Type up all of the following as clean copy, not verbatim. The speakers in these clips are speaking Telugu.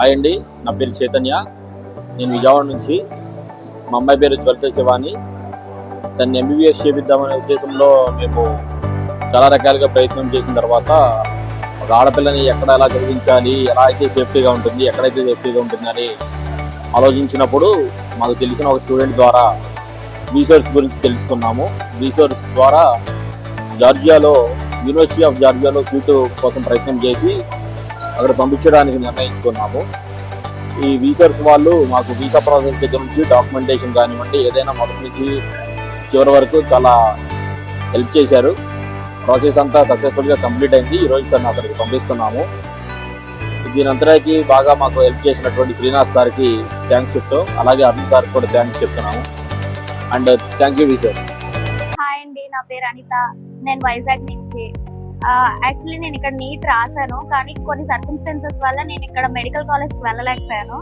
హాయ్ అండి, నా పేరు చైతన్య. నేను విజయవాడ నుంచి. మా అమ్మాయి పేరు జ్వలిత శివాని. దాన్ని ఎంబీబీఎస్ చేపిద్దామనే ఉద్దేశంలో మేము చాలా రకాలుగా ప్రయత్నం చేసిన తర్వాత ఒక ఆడపిల్లని ఎక్కడ ఎలా చదివించాలి, ఎలా అయితే సేఫ్టీగా ఉంటుంది, ఎక్కడైతే సేఫ్టీగా ఉంటుందని ఆలోచించినప్పుడు మాకు తెలిసిన ఒక స్టూడెంట్ ద్వారా బీసోర్స్ గురించి తెలుసుకున్నాము. బీసోర్స్ ద్వారా యూనివర్సిటీ ఆఫ్ జార్జియాలో సీటు కోసం ప్రయత్నం చేసి అక్కడ పంపించడానికి నిర్ణయించుకున్నాము. ఈ వీసర్స్ వాళ్ళు మాకు వీసా ప్రాసెస్ దగ్గర నుంచి డాక్యుమెంటేషన్ కానివ్వండి, ఏదైనా మొదటి నుంచి చివరి వరకు చాలా హెల్ప్ చేశారు. ప్రాసెస్ అంతా సక్సెస్ఫుల్గా కంప్లీట్ అయింది. ఈరోజు తను అక్కడికి పంపిస్తున్నాము. దీనంతరాకి బాగా మాకు హెల్ప్ చేసినటువంటి శ్రీనాథ్ సార్కి థ్యాంక్స్ చెప్తాం. అలాగే అరుణ్ సార్కి కూడా థ్యాంక్స్ చెప్తున్నాము. అండ్ థ్యాంక్ యూ వీసర్స్. హాయ్ అండి, నా పేరు అనిత. నేను వైజాగ్ నుంచి. యాక్చువల్లీ నేను ఇక్కడ నీట్ రాశాను, కానీ కొన్ని సర్కమ్స్టెన్సెస్ వల్ల నేను ఇక్కడ మెడికల్ కాలేజ్కి వెళ్ళలేకపోయాను.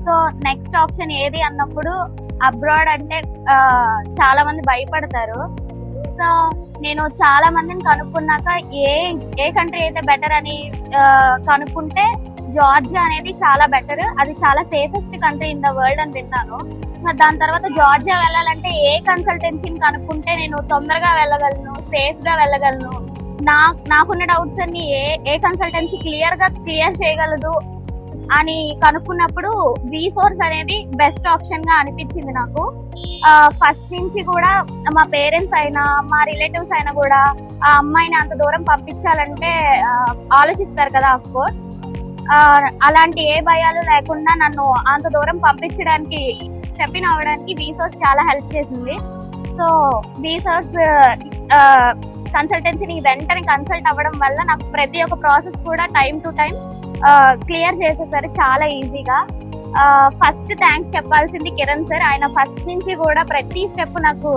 సో నెక్స్ట్ ఆప్షన్ ఏది అన్నప్పుడు అబ్రాడ్ అంటే చాలా మంది భయపడతారు. సో నేను చాలా మందిని కనుక్కున్నాక ఏ కంట్రీ అయితే బెటర్ అని కనుక్కుంటే జార్జియా అనేది చాలా బెటర్. అది చాలా safest country in the world అని విన్నాను. దాని తర్వాత జార్జియా వెళ్ళాలంటే ఏ కన్సల్టెన్సీని కనుక్కుంటే నేను తొందరగా వెళ్ళగలను, సేఫ్ గా వెళ్ళగలను, నాకున్న డౌట్స్ అన్ని ఏ కన్సల్టెన్సీ క్లియర్ చేయగలదు అని కనుక్కున్నప్పుడు వీసోర్స్ అనేది బెస్ట్ ఆప్షన్ గా అనిపించింది నాకు. ఫస్ట్ నుంచి కూడా మా పేరెంట్స్ అయినా మా రిలేటివ్స్ అయినా కూడా ఆ అమ్మాయిని అంత దూరం పంపించాలంటే ఆలోచిస్తారు కదా, ఆఫ్ కోర్స్. అలాంటి ఏ భయాలు లేకుండా నన్ను అంత దూరం పంపించడానికి స్టెప్ ఇన్ అవ్వడానికి వీసోర్స్ చాలా హెల్ప్ చేసింది. సో వీసోర్స్ కన్సల్టెన్సీని వెంటనే కన్సల్ట్ అవ్వడం వల్ల నాకు ప్రతి ఒక్క ప్రాసెస్ కూడా టైం టు టైం క్లియర్ చేసేసారు చాలా ఈజీగా. ఫస్ట్ థ్యాంక్స్ చెప్పాల్సింది కిరణ్ సార్. ఆయన ఫస్ట్ నుంచి కూడా ప్రతి స్టెప్ నాకు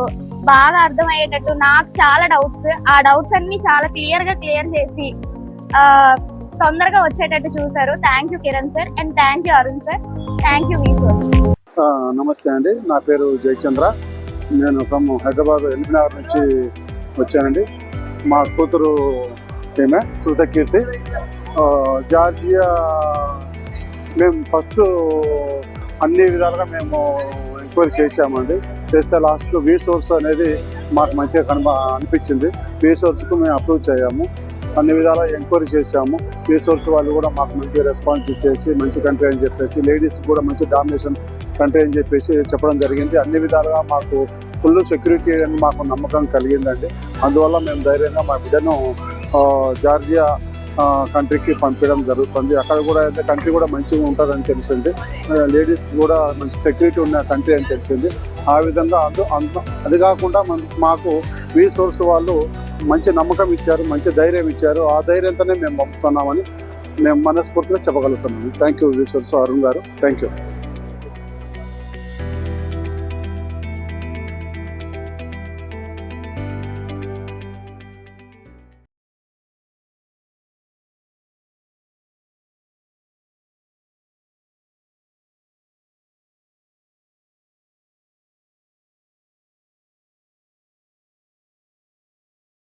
బాగా అర్థమయ్యేటట్టు, నాకు చాలా డౌట్స్, ఆ డౌట్స్ అన్ని చాలా క్లియర్ చేసి తొందరగా వచ్చేటట్టు చూసారు. Thank you Kiran sir and thank you Arun sir. Thank you వీసోర్స్. నమస్తే అండి, నా పేరు జయచంద్ర. నేను ఫ్రమ్ హైదరాబాద్ ఎల్బీనగర్ నుంచి వచ్చానండి. మా కూతురు ఏమే శృతకీర్తి. జార్జియా మేము ఫస్ట్ అన్ని విధాలుగా మేము ఎంక్వైరీ చేసామండి. చేస్తే లాస్ట్కు వీసోర్స్ అనేది మాకు మంచిగా అనిపించింది. వీసోర్స్కు మేము అప్రూవ్ చేయాము. అన్ని విధాలా ఎంక్వైరీ చేసాము. వీసోర్స్ వాళ్ళు కూడా మాకు మంచి రెస్పాన్స్ ఇచ్చేసి మంచి కంట్రీ అని చెప్పేసి, లేడీస్ కూడా మంచి డామినేషన్ కంట్రీ అని చెప్పేసి చెప్పడం జరిగింది. అన్ని విధాలుగా మాకు ఫుల్ సెక్యూరిటీ అని మాకు నమ్మకం కలిగిందండి. అందువల్ల మేము ధైర్యంగా మా బిడ్డను జార్జియా కంట్రీకి పంపించడం జరుగుతుంది. అక్కడ కూడా అయితే కంట్రీ కూడా మంచిగా ఉంటుందని తెలిసింది. లేడీస్కి కూడా మంచి సెక్యూరిటీ ఉన్న కంట్రీ అని తెలిసింది. ఆ విధంగా అది కాకుండా మాకు వీసోర్స్ వాళ్ళు మంచి నమ్మకం ఇచ్చారు, మంచి ధైర్యం ఇచ్చారు. ఆ ధైర్యంతోనే మేము పంపుతున్నామని మేము మనస్ఫూర్తిగా చెప్పగలుగుతున్నాము. థ్యాంక్ యూ వీసోర్స్ అరుణ్ గారు. Thank you.